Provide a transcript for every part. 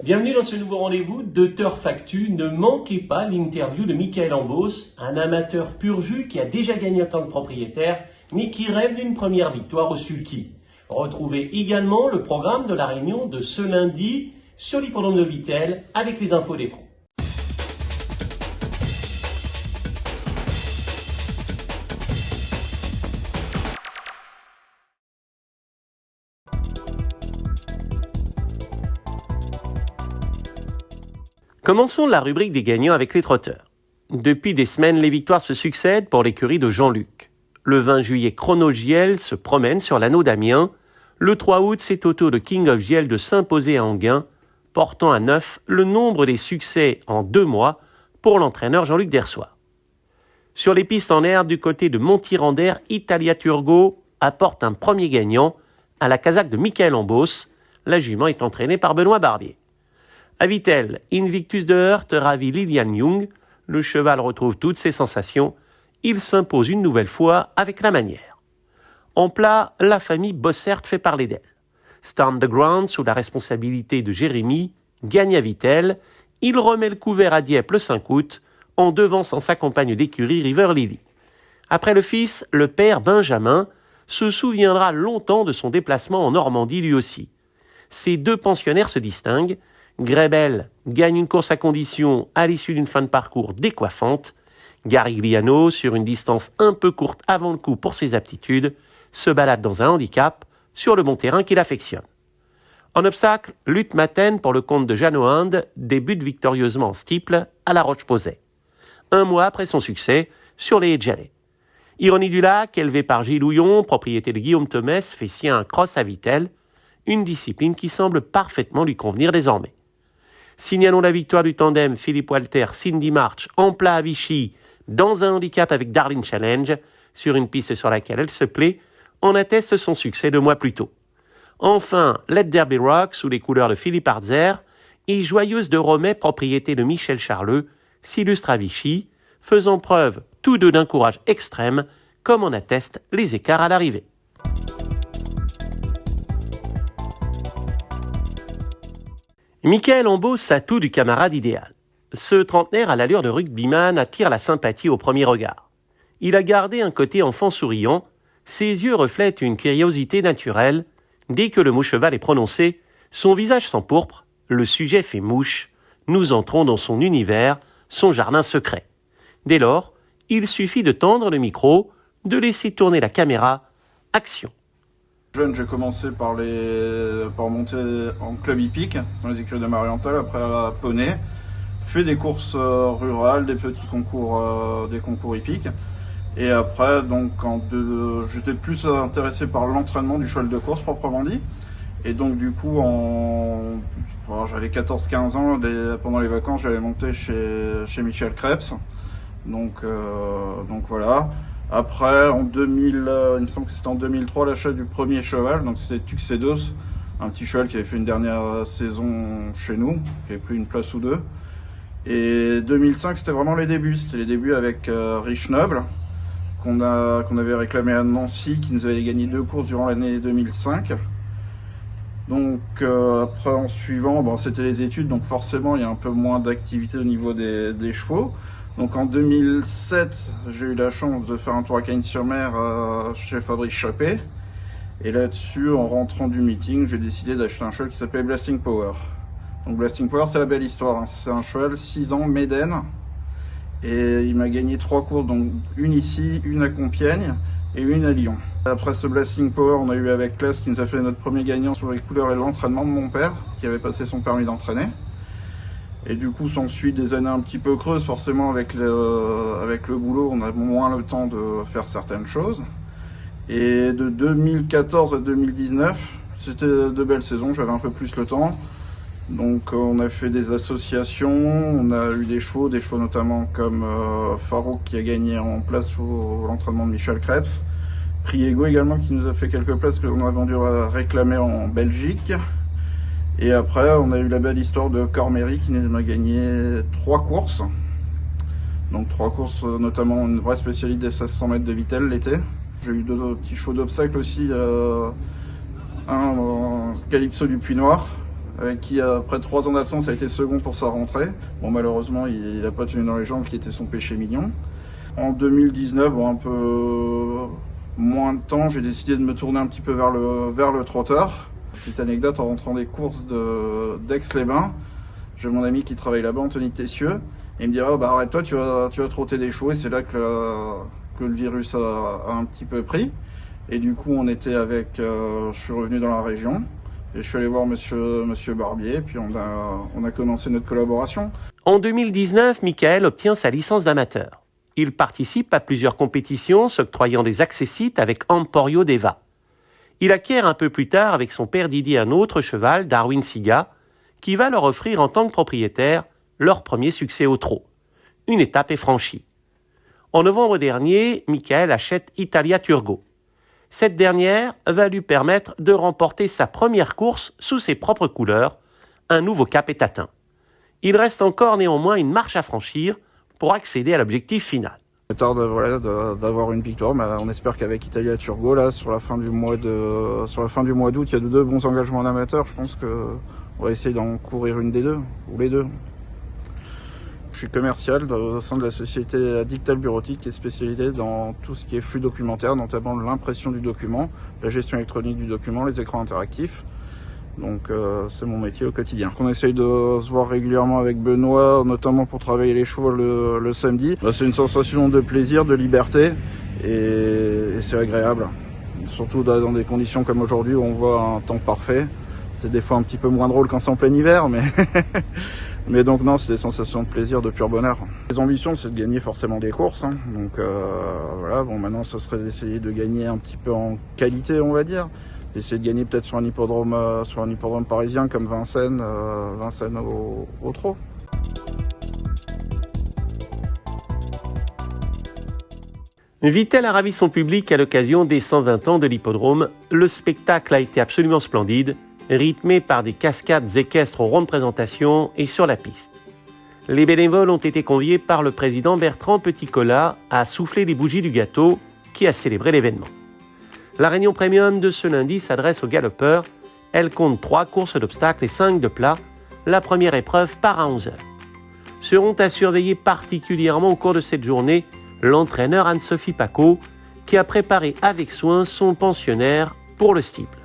Bienvenue dans ce nouveau rendez-vous de Turf Actu. Ne manquez pas l'interview de Michael Ambos, un amateur pur jus qui a déjà gagné en tant que propriétaire, mais qui rêve d'une première victoire au sulky. Retrouvez également le programme de la réunion de ce lundi sur l'hippodrome de Vittel avec les infos des pros. Commençons la rubrique des gagnants avec les trotteurs. Depuis des semaines, les victoires se succèdent pour l'écurie de Jean-Luc. Le 20 juillet, Chrono Giel se promène sur l'anneau d'Amiens. Le 3 août, c'est au tour de King of Giel de s'imposer à Enghien, portant à 9 le nombre des succès en 2 mois pour l'entraîneur Jean-Luc Dersoir. Sur les pistes en herbe du côté de Montirandère, Italia Turgo apporte un premier gagnant à la casaque de Michael Ambos. La jument est entraînée par Benoît Barbier. À Vittel, Invictus de Heurt ravit Lilian Young. Le cheval retrouve toutes ses sensations. Il s'impose une nouvelle fois avec la manière. En plat, la famille Bossert fait parler d'elle. Stand the Ground, sous la responsabilité de Jérémy, gagne à Vittel. Il remet le couvert à Dieppe le 5 août, en devançant sa compagne d'écurie River Lily. Après le fils, le père Benjamin se souviendra longtemps de son déplacement en Normandie lui aussi. Ces deux pensionnaires se distinguent. Grebel gagne une course à condition à l'issue d'une fin de parcours décoiffante. Garigliano, sur une distance un peu courte avant le coup pour ses aptitudes, se balade dans un handicap sur le bon terrain qu'il affectionne. En obstacle, Lutte Maten pour le compte de Jeannot Inde débute victorieusement en steeple à la Roche-Posay. 1 mois après son succès sur les Edjalais. Ironie du Lac, élevé par Gilles Houillon, propriété de Guillaume Thomès, fait sien un cross à Vittel, une discipline qui semble parfaitement lui convenir désormais. Signalons la victoire du tandem Philippe Walter, Cindy March en plat à Vichy, dans un handicap avec Darling Challenge, sur une piste sur laquelle elle se plaît, en atteste son succès 2 mois plus tôt. Enfin, Let There Be Rock, sous les couleurs de Philippe Hartzer, et Joyeuse de Romay, propriété de Michel Charleux, s'illustre à Vichy, faisant preuve tous deux d'un courage extrême, comme en attestent les écarts à l'arrivée. Michael Ambos a tout du camarade idéal. Ce trentenaire à l'allure de rugbyman attire la sympathie au premier regard. Il a gardé un côté enfant souriant, ses yeux reflètent une curiosité naturelle. Dès que le mot cheval est prononcé, son visage s'empourpre, le sujet fait mouche. Nous entrons dans son univers, son jardin secret. Dès lors, il suffit de tendre le micro, de laisser tourner la caméra. Action. Jeune, j'ai commencé par monter en club hippique dans les écuries de Marienthal, après à Poney, fait des courses rurales, des petits concours, des concours hippiques. Et après, donc, j'étais plus intéressé par l'entraînement du cheval de course proprement dit. Et donc du coup, j'avais 14-15 ans, pendant les vacances, j'allais monter chez Michel Krebs. Donc voilà. Après, en 2000, il me semble que c'était en 2003, l'achat du premier cheval, donc c'était Tuxedos, un petit cheval qui avait fait une dernière saison chez nous, qui avait pris une place ou deux. Et 2005, c'était vraiment les débuts. C'était les débuts avec Rich Noble, qu'on avait réclamé à Nancy, qui nous avait gagné 2 courses durant l'année 2005. Donc après, en suivant, c'était les études, donc forcément, il y a un peu moins d'activité au niveau des chevaux. Donc en 2007, j'ai eu la chance de faire un tour à Cagnes-sur-Mer chez Fabrice Chappé. Et là-dessus, en rentrant du meeting, j'ai décidé d'acheter un cheval qui s'appelle Blasting Power. Donc Blasting Power, c'est la belle histoire. C'est un cheval 6 ans, Médène. Et il m'a gagné 3 courses, donc une ici, une à Compiègne et une à Lyon. Après ce Blasting Power, on a eu avec Classe qui nous a fait notre premier gagnant sur les couleurs et l'entraînement de mon père, qui avait passé son permis d'entraîner. Et du coup, s'ensuit des années un petit peu creuses, forcément avec le boulot, on a moins le temps de faire certaines choses. Et de 2014 à 2019, c'était de belles saisons, j'avais un peu plus le temps. Donc on a fait des associations, on a eu des chevaux notamment comme Farouk qui a gagné en place pour l'entraînement de Michel Krebs. Priego également qui nous a fait quelques places que l'on a vendu à réclamer en Belgique. Et après, on a eu la belle histoire de Cormery qui nous a gagné 3 courses. Donc 3 courses, notamment une vraie spécialiste des 1600 mètres de Vittel l'été. J'ai eu 2 petits chevaux d'obstacle aussi. Un Calypso du Puy Noir, avec qui après 3 ans d'absence a été second pour sa rentrée. Bon, malheureusement il n'a pas tenu dans les jambes, qui était son péché mignon. En 2019, bon, un peu moins de temps, j'ai décidé de me tourner un petit peu vers le trotteur. Petite anecdote, en rentrant des courses d'Aix-les-Bains, j'ai mon ami qui travaille là-bas, Anthony Tessieux, et il me dit bah arrête-toi, tu vas trotter des chevaux. Et c'est là que le virus a un petit peu pris. Et du coup, je suis revenu dans la région et je suis allé voir monsieur Barbier, et puis on a commencé notre collaboration. En 2019, Michael obtient sa licence d'amateur. Il participe à plusieurs compétitions, s'octroyant des accessites avec Emporio Deva. Il acquiert un peu plus tard avec son père Didier un autre cheval, Darwin Siga, qui va leur offrir en tant que propriétaire leur premier succès au trot. Une étape est franchie. En novembre dernier, Michael achète Italia Turgo. Cette dernière va lui permettre de remporter sa première course sous ses propres couleurs. Un nouveau cap est atteint. Il reste encore néanmoins une marche à franchir pour accéder à l'objectif final. Il tarde d'avoir une victoire, mais on espère qu'avec Italia Turgo, là, sur la fin du mois d'août, il y a 2 bons engagements en amateur. Je pense qu'on va essayer d'en courir une des deux, ou les deux. Je suis commercial au sein de la société Dictal Bureautique, qui est spécialisée dans tout ce qui est flux documentaire, notamment l'impression du document, la gestion électronique du document, les écrans interactifs. Donc c'est mon métier au quotidien. On essaye de se voir régulièrement avec Benoît, notamment pour travailler les chevaux le samedi. C'est une sensation de plaisir, de liberté, et c'est agréable. Surtout dans des conditions comme aujourd'hui où on voit un temps parfait. C'est des fois un petit peu moins drôle quand c'est en plein hiver, mais donc non, c'est des sensations de plaisir, de pur bonheur. Les ambitions, c'est de gagner forcément des courses, hein. Donc voilà, bon, maintenant ça serait d'essayer de gagner un petit peu en qualité, on va dire. D'essayer de gagner peut-être sur un hippodrome parisien comme Vincennes au trot. Vittel a ravi son public à l'occasion des 120 ans de l'hippodrome. Le spectacle a été absolument splendide, rythmé par des cascades équestres aux rondes présentations et sur la piste. Les bénévoles ont été conviés par le président Bertrand Petit-Collat à souffler les bougies du gâteau qui a célébré l'événement. La réunion premium de ce lundi s'adresse aux galopeurs. Elle compte 3 courses d'obstacles et 5 de plat. La première épreuve part à 11h. Seront à surveiller particulièrement au cours de cette journée l'entraîneur Anne-Sophie Paco, qui a préparé avec soin son pensionnaire pour le steeple.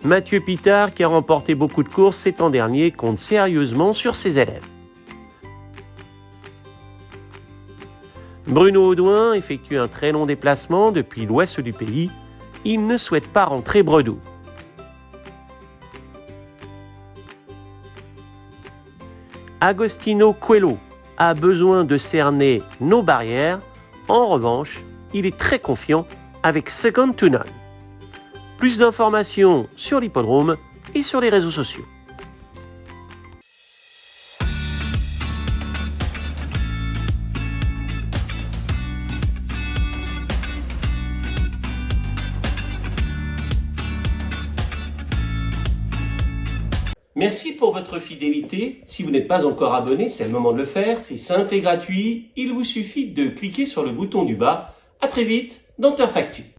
Mathieu Pitard, qui a remporté beaucoup de courses cet an dernier, compte sérieusement sur ses élèves. Bruno Audouin effectue un très long déplacement depuis l'ouest du pays. Il ne souhaite pas rentrer bredouille. Agostino Coelho a besoin de cerner nos barrières. En revanche, il est très confiant avec Second to None. Plus d'informations sur l'hippodrome et sur les réseaux sociaux. Merci pour votre fidélité. Si vous n'êtes pas encore abonné, c'est le moment de le faire. C'est simple et gratuit. Il vous suffit de cliquer sur le bouton du bas. À très vite dans Turf Actu.